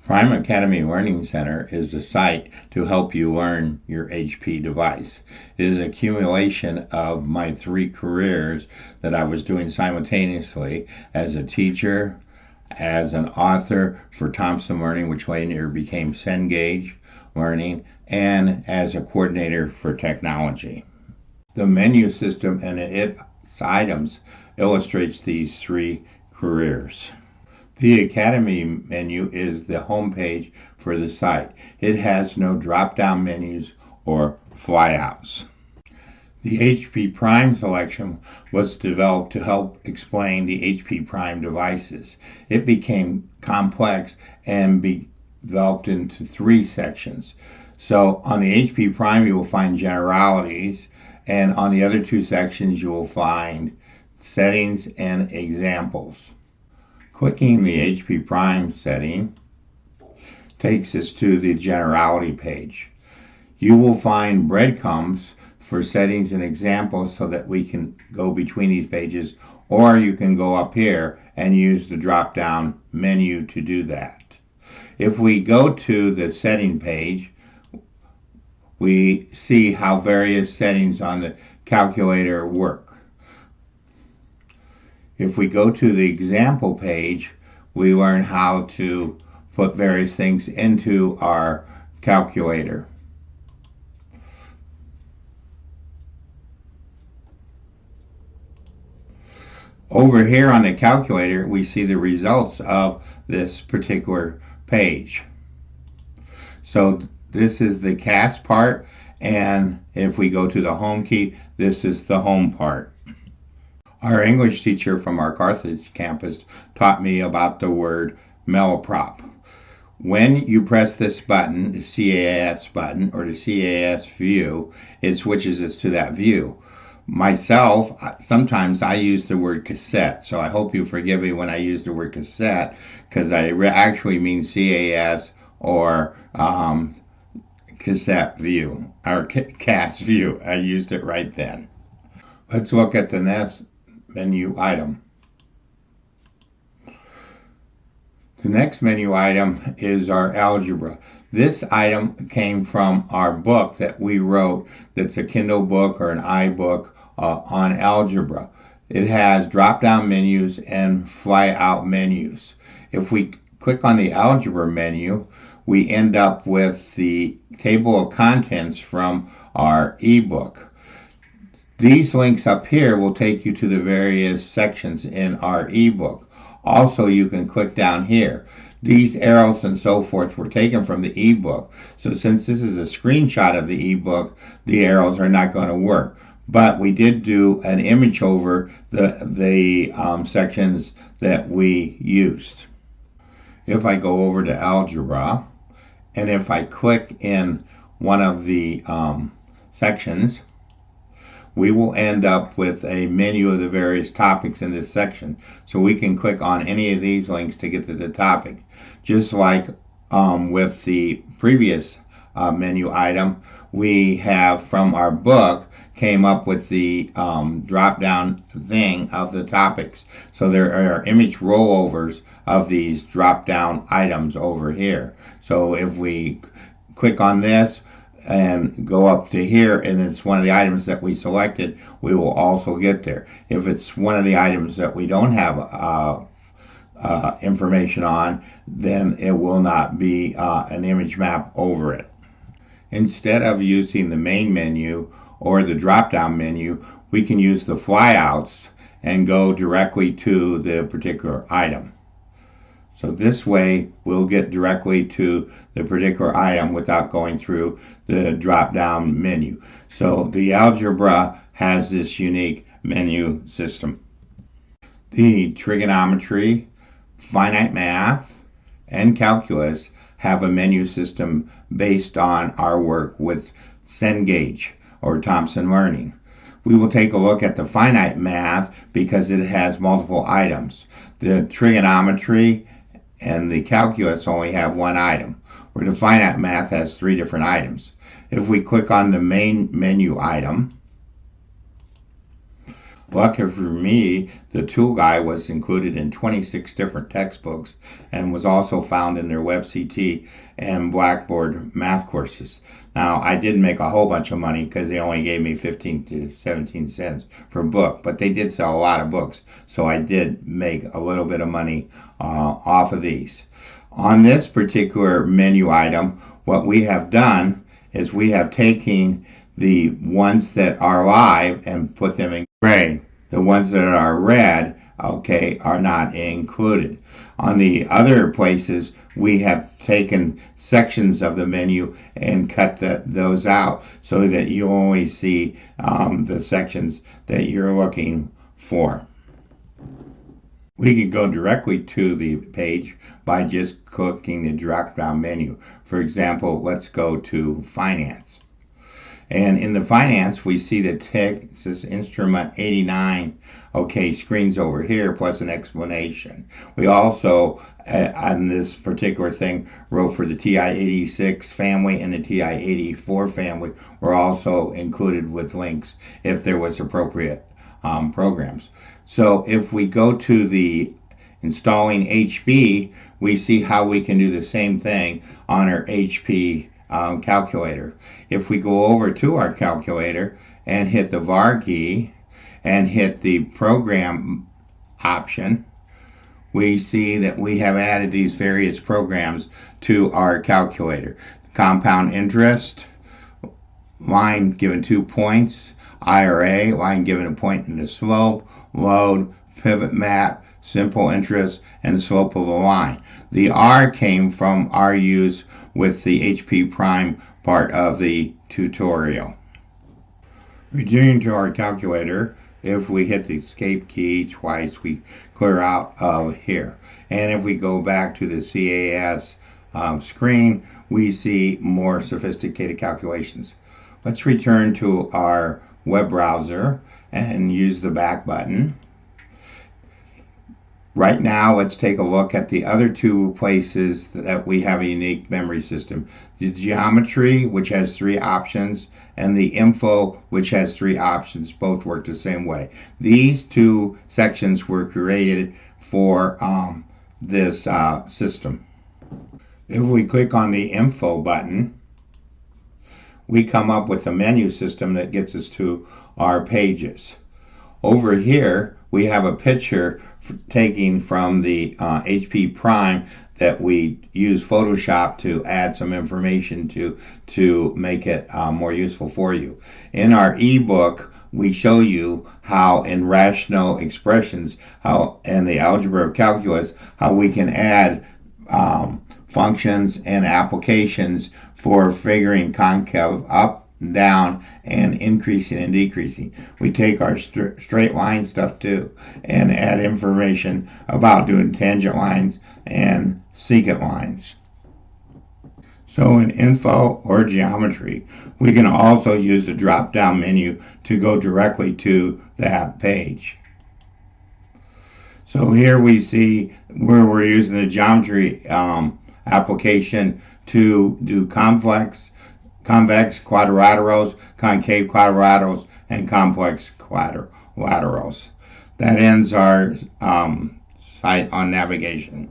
Prime Academy Learning Center is a site to help you learn your HP device. It is an accumulation of my 3 careers that I was doing simultaneously as a teacher, as an author for Thompson Learning, which later became Cengage Learning, and as a coordinator for technology. The menu system and its items illustrates these 3 careers. The Academy menu is the home page for the site. It has no drop-down menus or flyouts. The HP Prime selection was developed to help explain the HP Prime devices. It became complex and developed into 3 sections. So on the HP Prime you will find generalities, and on the other 2 sections you will find settings and examples. Clicking the HP Prime setting takes us to the generality page. You will find breadcrumbs for settings and examples so that we can go between these pages, or you can go up here and use the drop-down menu to do that. If we go to the setting page, we see how various settings on the calculator work. If we go to the example page, we learn how to put various things into our calculator. Over here on the calculator, we see the results of this particular page. So this is the cast part, and if we go to the home key, this is the home part. Our English teacher from our Carthage campus taught me about the word malaprop. When you press this button, the CAS button, or the CAS view, it switches us to that view. Myself, sometimes I use the word cassette, so I hope you forgive me when I use the word cassette, because I actually mean CAS or cassette view, or CAS view. I used it right then. Let's look at the next menu item. The next menu item is our algebra. This item came from our book that we wrote, that's a Kindle book or an iBook on algebra. It has drop-down menus and fly-out menus. If we click on the algebra menu, we end up with the table of contents from our ebook. These links up here will take you to the various sections in our ebook. Also, you can click down here. These arrows and so forth were taken from the ebook. So since this is a screenshot of the ebook, the arrows are not going to work. But we did do an image over the sections that we used. If I go over to algebra, and if I click in one of the sections, we will end up with a menu of the various topics in this section. So we can click on any of these links to get to the topic. Just like with the previous menu item, we have from our book came up with the drop-down thing of the topics. So there are image rollovers of these drop-down items over here. So if we click on this, and go up to here, and it's one of the items that we selected, we will also get there. If it's one of the items that we don't have information on, then it will not be an image map over it. Instead of using the main menu or the drop-down menu, we can use the flyouts and go directly to the particular item. So this way, we'll get directly to the particular item without going through the drop-down menu. So the algebra has this unique menu system. The trigonometry, finite math, and calculus have a menu system based on our work with Cengage or Thompson Learning. We will take a look at the finite math because it has multiple items. The trigonometry and the calculus only have one item, where the finite math has 3 different items. If we click on the main menu item, Lucky for me, the tool guide was included in 26 different textbooks and was also found in their WebCT and Blackboard math courses. Now, I didn't make a whole bunch of money because they only gave me 15 to 17 cents per book, but they did sell a lot of books, so I did make a little bit of money off of these. On this particular menu item, what we have done is we have taken the ones that are live and put them in gray. The ones that are red, okay, are not included. On the other places, we have taken sections of the menu and cut those out so that you only see the sections that you're looking for. We can go directly to the page by just clicking the drop-down menu. For example, let's go to Finance. And in the Finance, we see the Texas Instrument 89, okay, screens over here, plus an explanation. We also, on this particular thing, wrote for the TI-86 family and the TI-84 family were also included with links if there was appropriate programs. So if we go to the installing HP, we see how we can do the same thing on our HP calculator. If we go over to our calculator and hit the var key and hit the program option, we see that we have added these various programs to our calculator. Compound interest, line given 2 points, IRA, line given a point in the slope, load, pivot map, simple interest, and the slope of a line. The R came from our use with the HP Prime part of the tutorial. Returning to our calculator, if we hit the escape key twice, we clear out of here. And if we go back to the CAS screen, we see more sophisticated calculations. Let's return to our web browser and use the back button. Right now, let's take a look at the other two places that we have a unique memory system. The geometry, which has 3 options, and the info, which has 3 options. Both work the same way. These 2 sections were created for this system. If we click on the info button, we come up with a menu system that gets us to our pages. Over here, we have a picture taken from the HP Prime that we use Photoshop to add some information to make it more useful for you. In our ebook, we show you how in rational expressions, how in the algebra of calculus, how we can add functions and applications for figuring concave up, down, and increasing and decreasing. We take our straight line stuff too and add information about doing tangent lines and secant lines. So in info or geometry, we can also use the drop-down menu to go directly to that page. So here we see where we're using the geometry application to do convex quadrilaterals, concave quadrilaterals, and complex quadrilaterals. That ends our site on navigation.